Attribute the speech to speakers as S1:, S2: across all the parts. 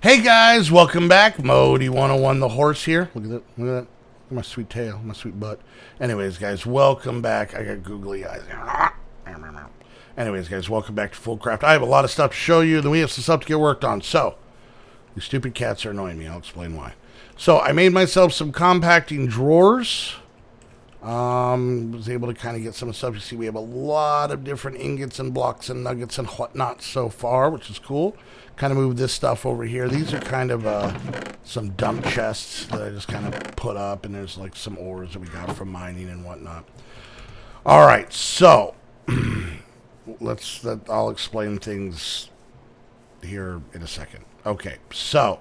S1: Hey guys, welcome back. Modi 101 the horse here. Look at that. Look at that. Look at my sweet tail, my sweet butt. Anyways, guys, welcome back. I got googly eyes. Anyways, guys, welcome back to Foolcraft. I have a lot of stuff to show you, then we have some stuff to get worked on. So, these stupid cats are annoying me. I'll explain why. So, I made myself some compacting drawers. Was able to kind of get some stuff. You see, we have a lot of different ingots and blocks and nuggets and whatnot so far, which is cool. Kind of move this stuff over here. These are kind of some dump chests that I just kind of put up, and there's like some ores that we got from mining and whatnot. All right, so I'll explain things here in a second. Okay, so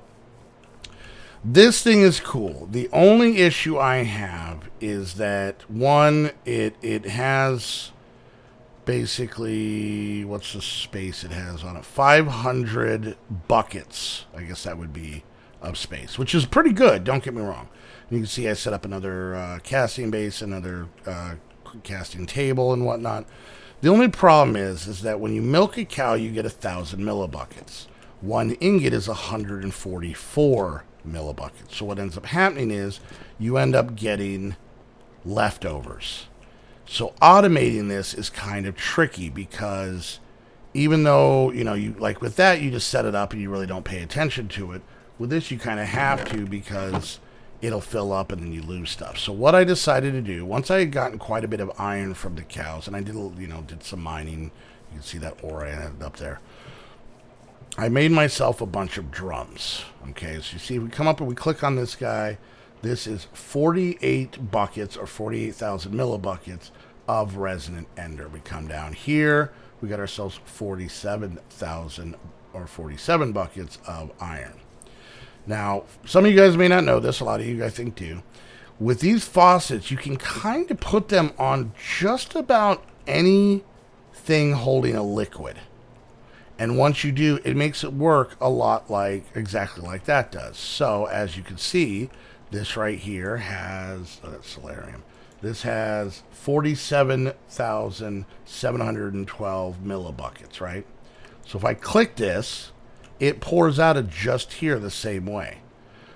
S1: this thing is cool. The only issue I have is that, one, it has basically, what's the space it has on it? 500 buckets, I guess that would be, of space, which is pretty good, don't get me wrong. You can see I set up another casting base, another casting table and whatnot. The only problem is that when you milk a cow, you get 1,000 millibuckets. One ingot is 144 millibuckets. So what ends up happening is you end up getting leftovers. So automating this is kind of tricky because even though, you like with that, you just set it up and you really don't pay attention to it. With this, you kind of have to because it'll fill up and then you lose stuff. So what I decided to do, once I had gotten quite a bit of iron from the cows, and I did some mining, you can see that ore I ended up there. I made myself a bunch of drums. Okay, so you see, we come up and we click on this guy. This is 48 buckets or 48,000 millibuckets of resonant ender. We come down here, we got ourselves 47,000 or 47 buckets of iron. Now, some of you guys may not know this, a lot of you I think do. With these faucets, you can kind of put them on just about anything holding a liquid. And once you do, it makes it work a lot exactly like that does. So, as you can see, this right here has, that's solarium. This has 47,712 millibuckets, right? So if I click this, it pours out of just here the same way.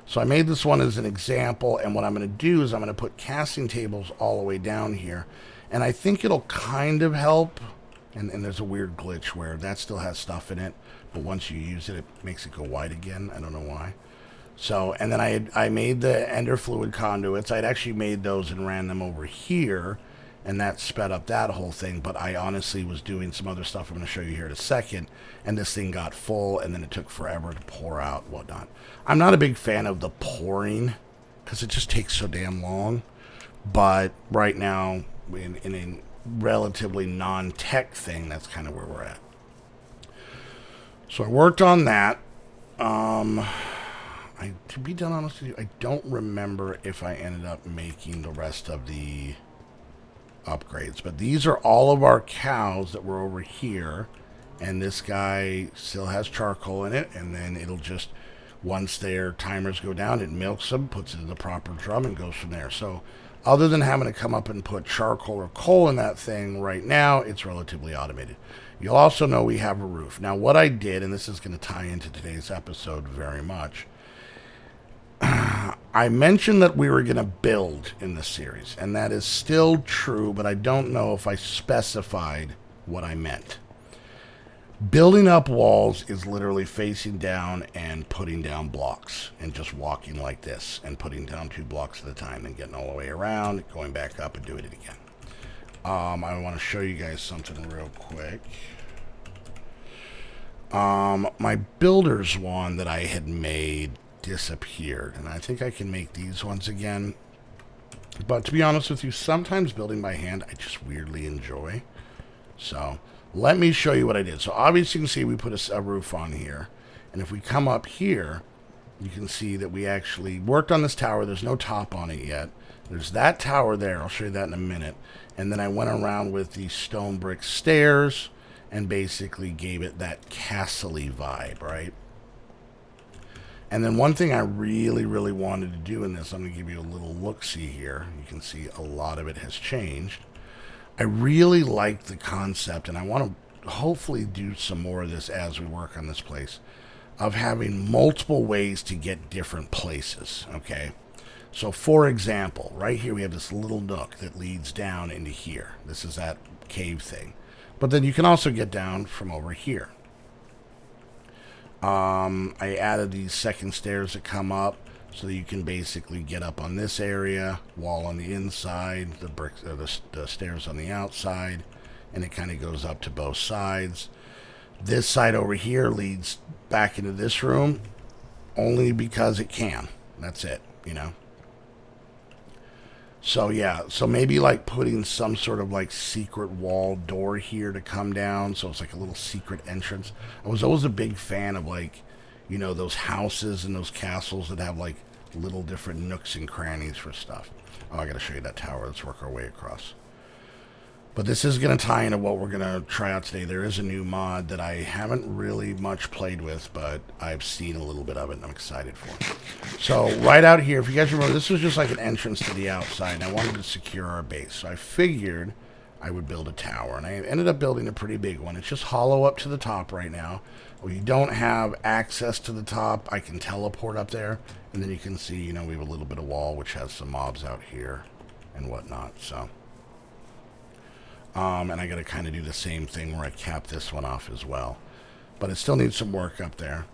S1: So I made this one as an example, and what I'm going to do is I'm going to put casting tables all the way down here, and I think it'll kind of help. And there's a weird glitch where that still has stuff in it, but once you use it, it makes it go white again. I don't know why. So, and then I made the ender fluid conduits. I'd actually made those and ran them over here, and that sped up that whole thing. But I honestly was doing some other stuff I'm going to show you here in a second, and this thing got full, and then it took forever to pour out and whatnot. I'm not a big fan of the pouring, because it just takes so damn long. But right now, in a relatively non-tech thing, that's kind of where we're at. So I worked on that. To be done honest with you, I don't remember if I ended up making the rest of the upgrades, but these are all of our cows that were over here, and this guy still has charcoal in it, and then it'll just, once their timers go down, it milks them, puts it in the proper drum, and goes from there. So other than having to come up and put charcoal or coal in that thing right now, it's relatively automated. You'll also know we have a roof. Now what I did, and this is going to tie into today's episode very much, I mentioned that we were going to build in this series, and that is still true, but I don't know if I specified what I meant. Building up walls is literally facing down and putting down blocks and just walking like this and putting down 2 blocks at a time and getting all the way around, going back up and doing it again. I want to show you guys something real quick. My builder's one that I had made disappeared, and I think I can make these ones again, but to be honest with you, sometimes building by hand I just weirdly enjoy. So let me show you what I did. So obviously you can see we put a roof on here, and if we come up here, you can see that we actually worked on this tower. There's no top on it yet. There's that tower there, I'll show you that in a minute, and then I went around with the stone brick stairs and basically gave it that castle-y vibe, right? And then one thing I really, really wanted to do in this, I'm going to give you a little look-see here. You can see a lot of it has changed. I really like the concept, and I want to hopefully do some more of this as we work on this place. of having multiple ways to get different places, okay? So for example, right here we have this little nook that leads down into here. This is that cave thing. But then you can also get down from over here. I added these second stairs that come up so that you can basically get up on this area, wall on the inside, the bricks, or the stairs on the outside, and it kind of goes up to both sides. This side over here leads back into this room only because it can. That's it, you know. So yeah, so maybe like putting some sort of like secret wall door here to come down, so it's like a little secret entrance. I was always a big fan of like, you know, those houses and those castles that have like little different nooks and crannies for stuff. Oh, I gotta show you that tower. Let's work our way across. But this is going to tie into what we're going to try out today. There is a new mod that I haven't really much played with, but I've seen a little bit of it, and I'm excited for it. So right out here, if you guys remember, this was just like an entrance to the outside, and I wanted to secure our base. So I figured I would build a tower, and I ended up building a pretty big one. It's just hollow up to the top right now. When you don't have access to the top, I can teleport up there, and then you can see, you know, we have a little bit of wall, which has some mobs out here and whatnot, so... and I got to kind of do the same thing where I cap this one off as well. But it still needs some work up there.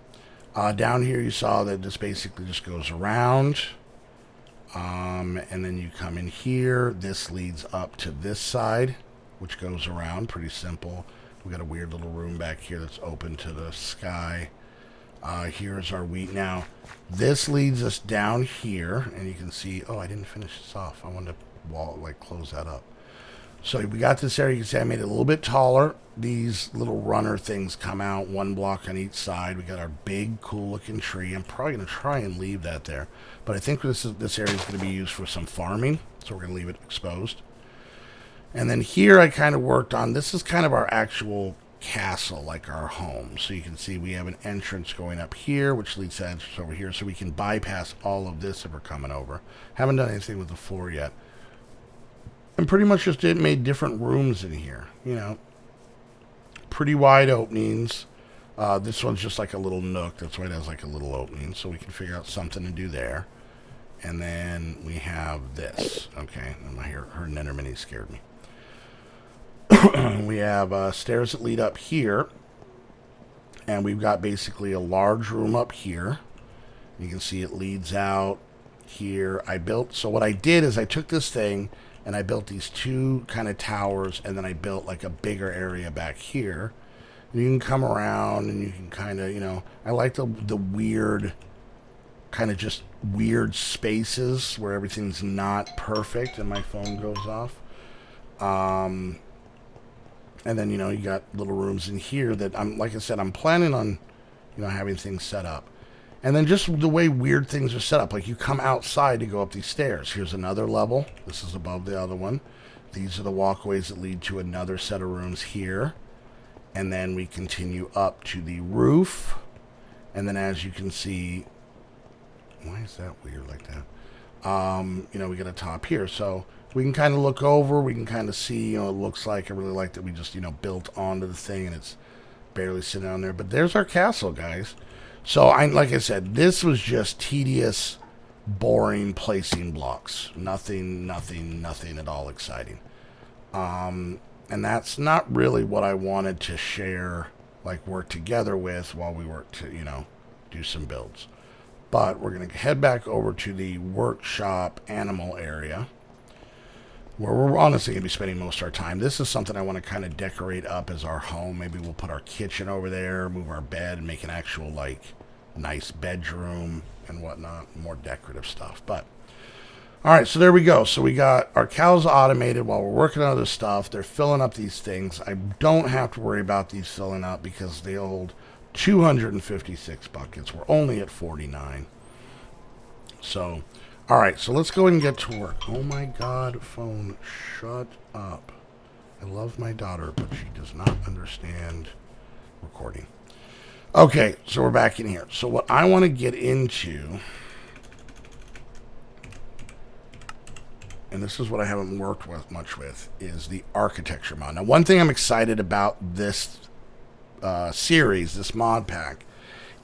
S1: Down here you saw that this basically just goes around. And then you come in here. This leads up to this side, which goes around. Pretty simple. We got a weird little room back here that's open to the sky. Here's our wheat. Now, this leads us down here. And you can see, oh, I didn't finish this off. I wanted to close that up. So we got this area. You can see I made it a little bit taller. These little runner things come out, one block on each side. We got our big, cool-looking tree. I'm probably going to try and leave that there. But I think this area is going to be used for some farming, so we're going to leave it exposed. And then here I kind of worked on, this is kind of our actual castle, like our home. So you can see we have an entrance going up here, which leads to entrance over here, so we can bypass all of this if we're coming over. Haven't done anything with the floor yet. And pretty much just made different rooms in here, you know. Pretty wide openings. This one's just like a little nook. That's why it has like a little opening. So we can figure out something to do there. And then we have this. Okay, her Nethermini scared me. We have stairs that lead up here. And we've got basically a large room up here. You can see it leads out here. So what I did is I took this thing and I built these two kind of towers, and then I built like a bigger area back here. And you can come around and you can kind of, you know, I like the weird, kind of just weird spaces where everything's not perfect and my phone goes off. And then, you know, you got little rooms in here that like I said, I'm planning on, you know, having things set up. And then just the way weird things are set up. Like you come outside to go up these stairs. Here's another level. This is above the other one. These are the walkways that lead to another set of rooms here. And then we continue up to the roof. And then as you can see, why is that weird like that? You know, we got a top here. So we can kind of look over. We can kind of see, you know, it looks like, I really like that we just, you know, built onto the thing and it's barely sitting on there. But there's our castle, guys. So, like I said, this was just tedious, boring placing blocks. Nothing at all exciting. And that's not really what I wanted to share, like work together with while we work to, you know, do some builds. But we're going to head back over to the workshop animal area, where we're honestly going to be spending most of our time. This is something I want to kind of decorate up as our home. Maybe we'll put our kitchen over there, move our bed, and make an actual, like, nice bedroom and whatnot. More decorative stuff. But, alright, so there we go. So we got our cows automated while we're working on other stuff. They're filling up these things. I don't have to worry about these filling up because they hold 256 buckets. We're only at 49. So... alright, so let's go ahead and get to work. Oh my god, phone, shut up. I love my daughter, but she does not understand recording. Okay, so we're back in here. So what I want to get into, and this is what I haven't worked much with, is the architecture mod. Now, one thing I'm excited about this series, this mod pack,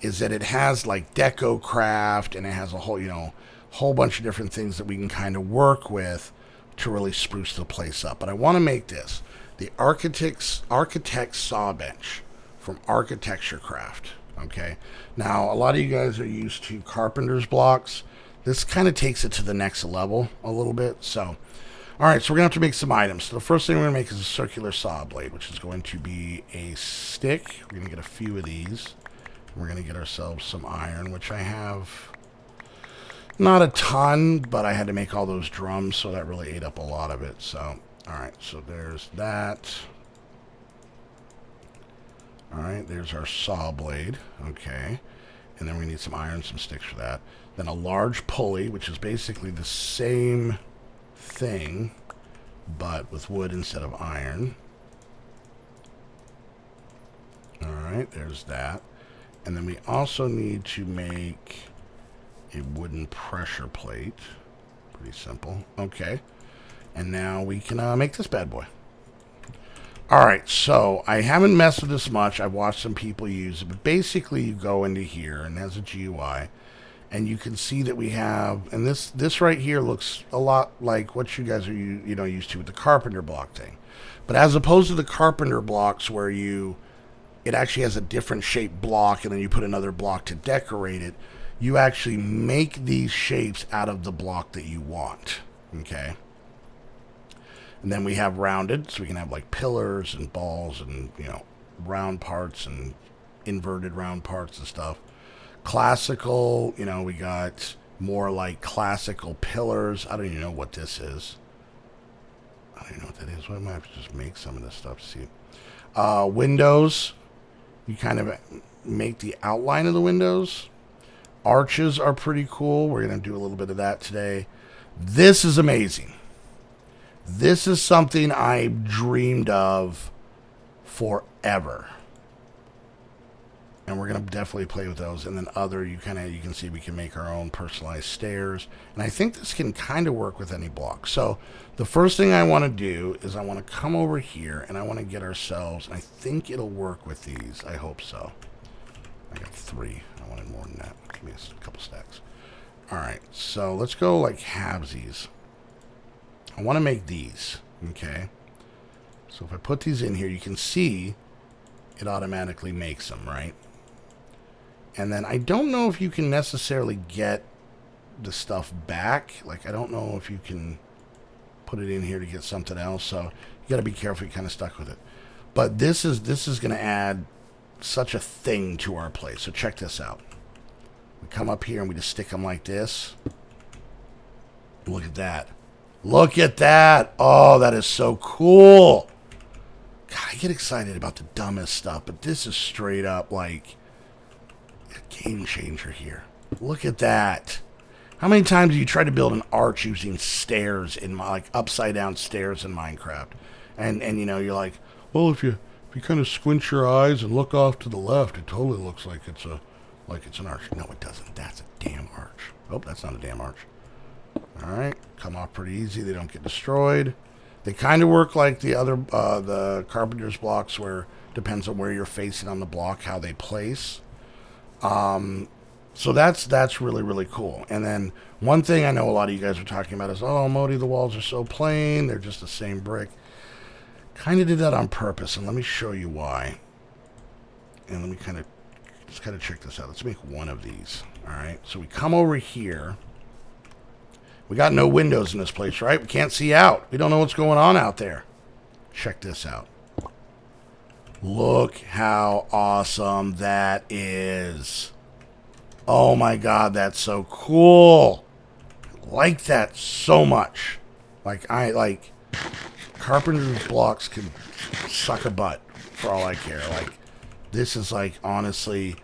S1: is that it has like DecoCraft, and it has a whole, whole bunch of different things that we can kind of work with to really spruce the place up. But I want to make this the architect saw bench from ArchitectureCraft. Okay. Now, a lot of you guys are used to carpenter's blocks. This kind of takes it to the next level a little bit. So, all right, so we're going to have to make some items. So the first thing we're going to make is a circular saw blade, which is going to be a stick. We're going to get a few of these. We're going to get ourselves some iron, which I have not a ton, but I had to make all those drums, so that really ate up a lot of it. So, all right, so there's that. All right, there's our saw blade. Okay. And then we need some iron, some sticks for that. Then a large pulley, which is basically the same thing, but with wood instead of iron. All right, there's that. And then we also need to make a wooden pressure plate. Pretty simple. Okay. And now we can make this bad boy. All right, so I haven't messed with this much. I've watched some people use it, but basically you go into here and it has a GUI, and you can see that we have, and this right here looks a lot like what you guys are used to with the carpenter block thing, but as opposed to the carpenter blocks where it actually has a different shaped block and then you put another block to decorate it, you actually make these shapes out of the block that you want. Okay. And then we have rounded, so we can have like pillars and balls and, round parts and inverted round parts and stuff. Classical, we got more like classical pillars. I don't even know what this is. I don't even know what that is. What am I have to just make some of this stuff to see? Windows, you kind of make the outline of the windows. Arches are pretty cool. We're going to do a little bit of that today. This is amazing. This is something I've dreamed of forever. And we're going to definitely play with those. And then you can see we can make our own personalized stairs. And I think this can kind of work with any block. So the first thing I want to do is I want to come over here and I want to get ourselves, and I think it'll work with these. I hope so. I got 3. I wanted more than that. Give me a couple stacks. All right. So let's go like halvesies. I want to make these, okay? So if I put these in here, you can see it automatically makes them, right? And then I don't know if you can necessarily get the stuff back. Like, I don't know if you can put it in here to get something else. So you got to be careful. You're kind of stuck with it. But this is going to add such a thing to our place. So check this out. We come up here and we just stick them like this. Look at that. Look at that. Oh, that is so cool. God, I get excited about the dumbest stuff, but this is straight up like a game changer here. Look at that. How many times do you try to build an arch using stairs like upside down stairs in Minecraft? And you're like, well, if you kind of squint your eyes and look off to the left, it totally looks like it's an arch. No, it doesn't. That's a damn arch. Oh, that's not a damn arch. All right, come off pretty easy. They don't get destroyed. They kind of work like the other the carpenter's blocks, where depends on where you're facing on the block, how they place. So that's really, really cool. And then one thing I know a lot of you guys are talking about is, oh, Modi, the walls are so plain. They're just the same brick. Kind of did that on purpose, and let me show you why. And let me kind of check this out. Let's make one of these. All right, so we come over here. We got no windows in this place, right? We can't see out. We don't know what's going on out there. Check this out. Look how awesome that is. Oh my God, that's so cool. I like that so much. Like carpenter's blocks can suck a butt for all I care. Like, this is like, honestly,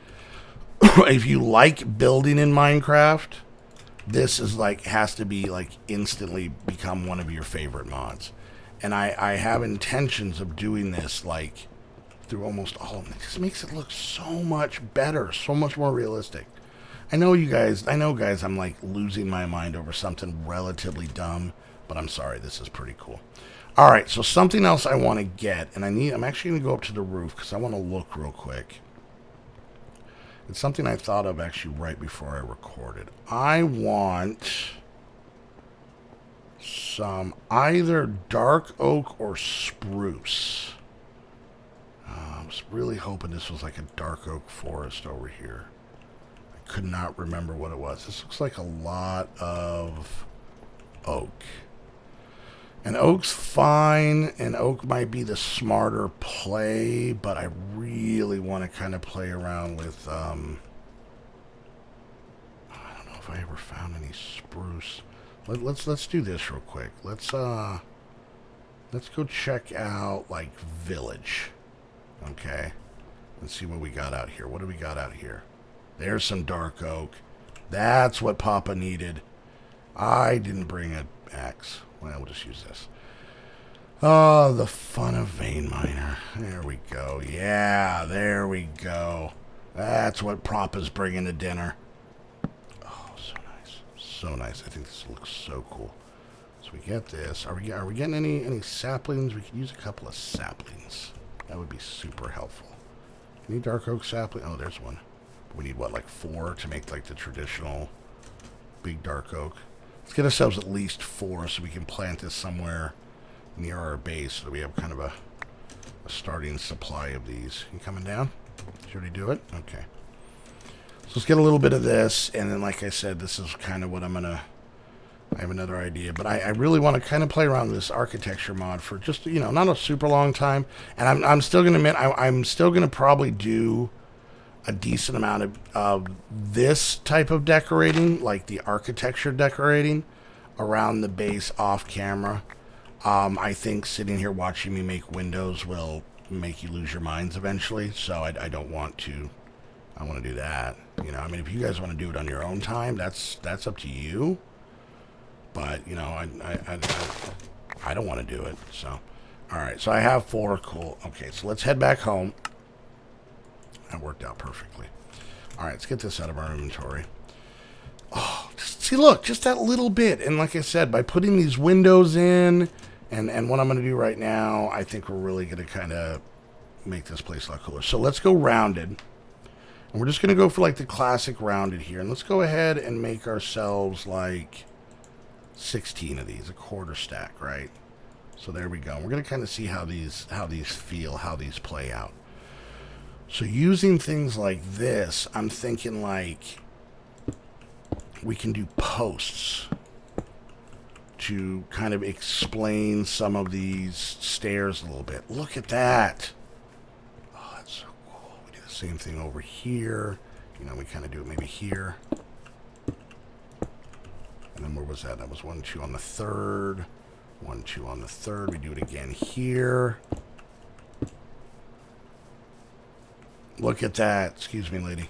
S1: if you like building in Minecraft, this is like, has to be like instantly become one of your favorite mods. And I have intentions of doing this like through almost all of them. It just makes it look so much better, so much more realistic. I know guys, I'm like losing my mind over something relatively dumb, but I'm sorry, this is pretty cool. All right, so something else I want to get, and I'm actually going to go up to the roof because I want to look real quick. It's something I thought of actually right before I recorded. I want some either dark oak or spruce. I was really hoping this was like a dark oak forest over here. I could not remember what it was. This looks like a lot of oak. And oak's fine, and oak might be the smarter play, but I really want to kind of play around with, I don't know if I ever found any spruce. Let's do this real quick. Let's go check out, like, village. Okay. Let's see what we got out here. What do we got out here? There's some dark oak. That's what Papa needed. I didn't bring an axe. Well, we'll just use this. Oh, the fun of vein miner. There we go. Yeah, there we go. That's what Papa's bringing to dinner. Oh, so nice. So nice. I think this looks so cool. So we get this. Are we getting any saplings? We could use a couple of saplings. That would be super helpful. Any dark oak sapling? Oh, there's one. We need, what, like 4 to make, like, the traditional big dark oak? Let's get ourselves at least 4 so we can plant this somewhere near our base so that we have kind of a starting supply of these. You coming down? Did you already do it? Okay. So let's get a little bit of this, and then, like I said, this is kind of what I'm going to... I have another idea, but I really want to kind of play around with this architecture mod for just, you know, not a super long time. And I'm still going to admit, I'm still going to probably do a decent amount of this type of decorating, like the architecture decorating around the base off camera. I think sitting here watching me make windows will make you lose your minds eventually, so I don't want to. I want to do that. You know, I mean, if you guys want to do it on your own time, that's up to you. But, you know, I don't want to do it, so. All right, so I have 4. Cool. Okay, so let's head back home. That worked out perfectly. All right, let's get this out of our inventory. Oh, see, look, just that little bit. And like I said, by putting these windows in and what I'm going to do right now, I think we're really going to kind of make this place a lot cooler. So let's go rounded. And we're just going to go for, like, the classic rounded here. And let's go ahead and make ourselves, like... 16 of these, a quarter stack, right? So there we go. We're going to kind of see how these feel, how these play out. So using things like this, I'm thinking like we can do posts to kind of explain some of these stairs a little bit. Look at that. Oh, that's so cool. We do the same thing over here. You know, we kind of do it maybe here. And then where was that? That was 1, 2 on the third. 1, 2 on the third. We do it again here. Look at that. Excuse me, lady.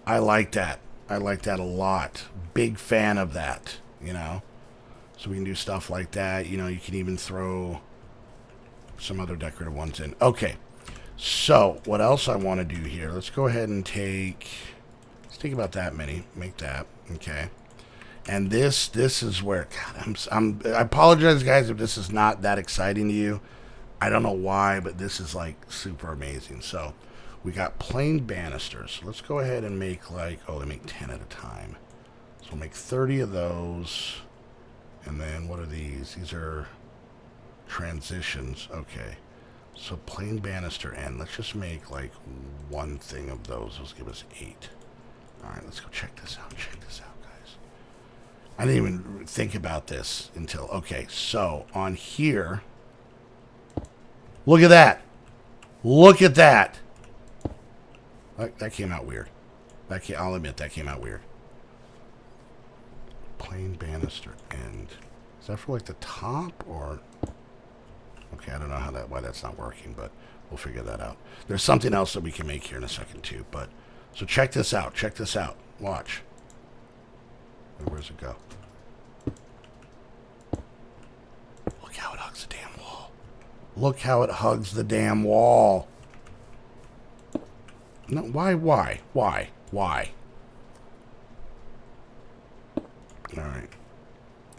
S1: I like that. I like that a lot. Big fan of that, you know. So we can do stuff like that. You know, you can even throw some other decorative ones in. Okay. So what else I want to do here? Let's go ahead and take... Let's take about that many. Make that. Okay. And this is where, God, I apologize, guys, if this is not that exciting to you. I don't know why, but this is, like, super amazing. So, we got plain banisters. So let's go ahead and make, like, oh, they make 10 at a time. So, we'll make 30 of those. And then, what are these? These are transitions. Okay. So, plain banister end. Let's just make, like, 1 thing of those. Those give us 8. All right, let's go check this out. Check this out. I didn't even think about this until... Okay, so on here... Look at that! Look at that! That came out weird. I'll admit, that came out weird. Plain banister end. Is that for, like, the top, or... Okay, I don't know why that's not working, but we'll figure that out. There's something else that we can make here in a second, too, but... So check this out. Check this out. Watch. Where's it go? Look how it hugs the damn wall. Look how it hugs the damn wall. No, why? Alright.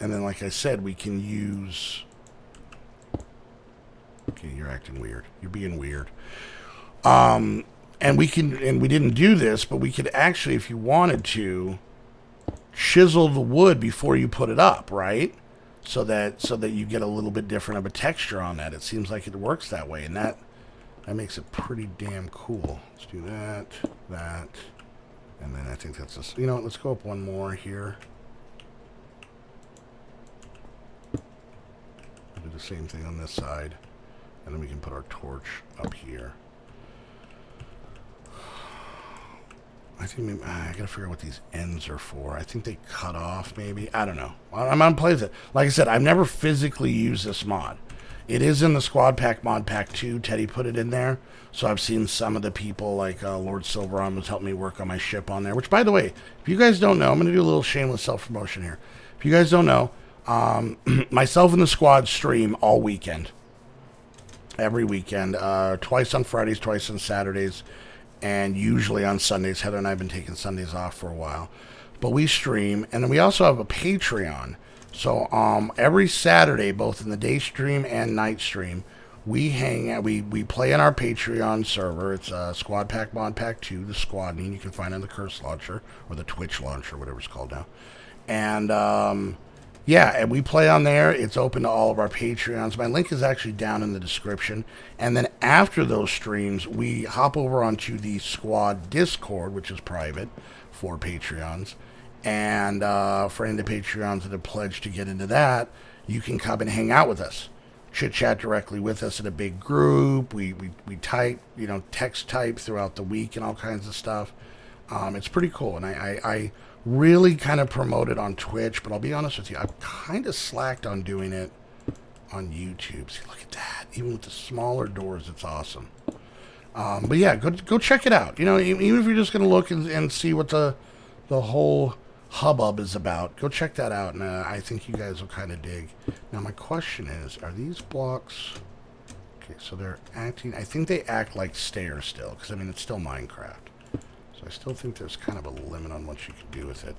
S1: And then, like I said, we can use... Okay, you're acting weird. You're being weird. And And we didn't do this, but we could actually, if you wanted to, chisel the wood before you put it up, right? So that you get a little bit different of a texture on that. It seems like it works that way, and that makes it pretty damn cool. Let's do that, and then I think that's just, you know what, let's go up one more here. Do the same thing on this side, and then we can put our torch up here. I think maybe, I gotta figure out what these ends are for. I think they cut off, maybe. I don't know. I'm gonna play with it. Like I said, I've never physically used this mod. It is in the Squad Pack Mod Pack 2. Teddy put it in there. So I've seen some of the people, like Lord Silveron was helping me work on my ship on there. Which, by the way, if you guys don't know, I'm gonna do a little shameless self-promotion here. If you guys don't know, myself and the squad stream all weekend. Every weekend. Twice on Fridays, twice on Saturdays, and usually on Sundays. Heather and I have been taking Sundays off for a while. But we stream, and then we also have a Patreon. So every Saturday, both in the day stream and night stream, we hang out, we play in our Patreon server. It's Squad Pack Mod Pack 2, the squad name you can find on the Curse Launcher, or the Twitch Launcher, whatever it's called now. And yeah, and we play on there. It's open to all of our Patreons. My link is actually down in the description. And then after those streams, we hop over onto the Squad Discord, which is private for Patreons. And for any of the Patreons that have pledged to get into that, you can come and hang out with us. Chit-chat directly with us in a big group. We type, you know, text type throughout the week and all kinds of stuff. It's pretty cool. And I really kind of promote it on Twitch, but I'll be honest with you, I've kind of slacked on doing it on YouTube. See, look at that. Even with the smaller doors, it's awesome. But yeah, go check it out. You know, even if you're just going to look and see what the whole hubbub is about, go check that out, and I think you guys will kind of dig. Now, my question is, are these blocks... Okay, so they're acting... I think they act like stairs still, because, I mean, it's still Minecraft. I still think there's kind of a limit on what you can do with it.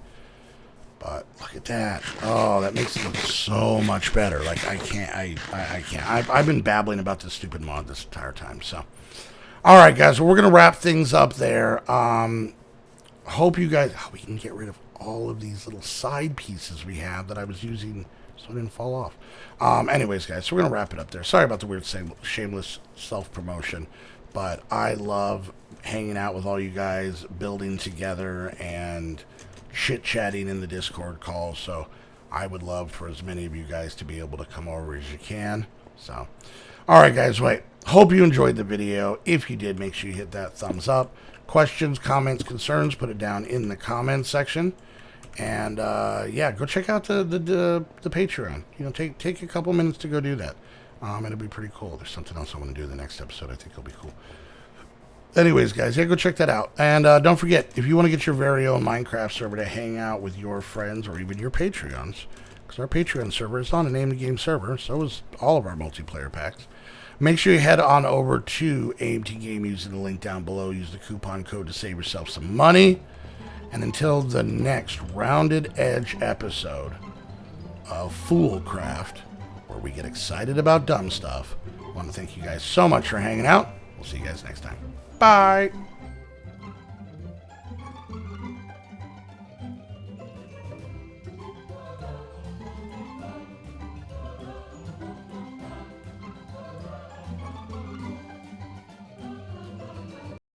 S1: But look at that. Oh, that makes it look so much better. Like, I can't. I've been babbling about this stupid mod this entire time. So, all right, guys. Well, we're going to wrap things up there. Hope you guys... Oh, we can get rid of all of these little side pieces we have that I was using so it didn't fall off. Anyways, guys, so we're going to wrap it up there. Sorry about the weird shameless self-promotion. But I love hanging out with all you guys, building together, and chit-chatting in the Discord calls. So I would love for as many of you guys to be able to come over as you can. So, all right, guys, wait. Hope you enjoyed the video. If you did, make sure you hit that thumbs up. Questions, comments, concerns, put it down in the comments section. And, yeah, go check out the Patreon. You know, take a couple minutes to go do that. It'll be pretty cool. There's something else I want to do in the next episode. I think it'll be cool. Anyways, guys, yeah, go check that out. And don't forget, if you want to get your very own Minecraft server to hang out with your friends or even your Patreons, because our Patreon server is on a Name the Game server, so is all of our multiplayer packs. Make sure you head on over to AMT Game using the link down below. Use the coupon code to save yourself some money. And until the next Rounded Edge episode of Foolcraft, where we get excited about dumb stuff, I want to thank you guys so much for hanging out. We'll see you guys next time. Bye.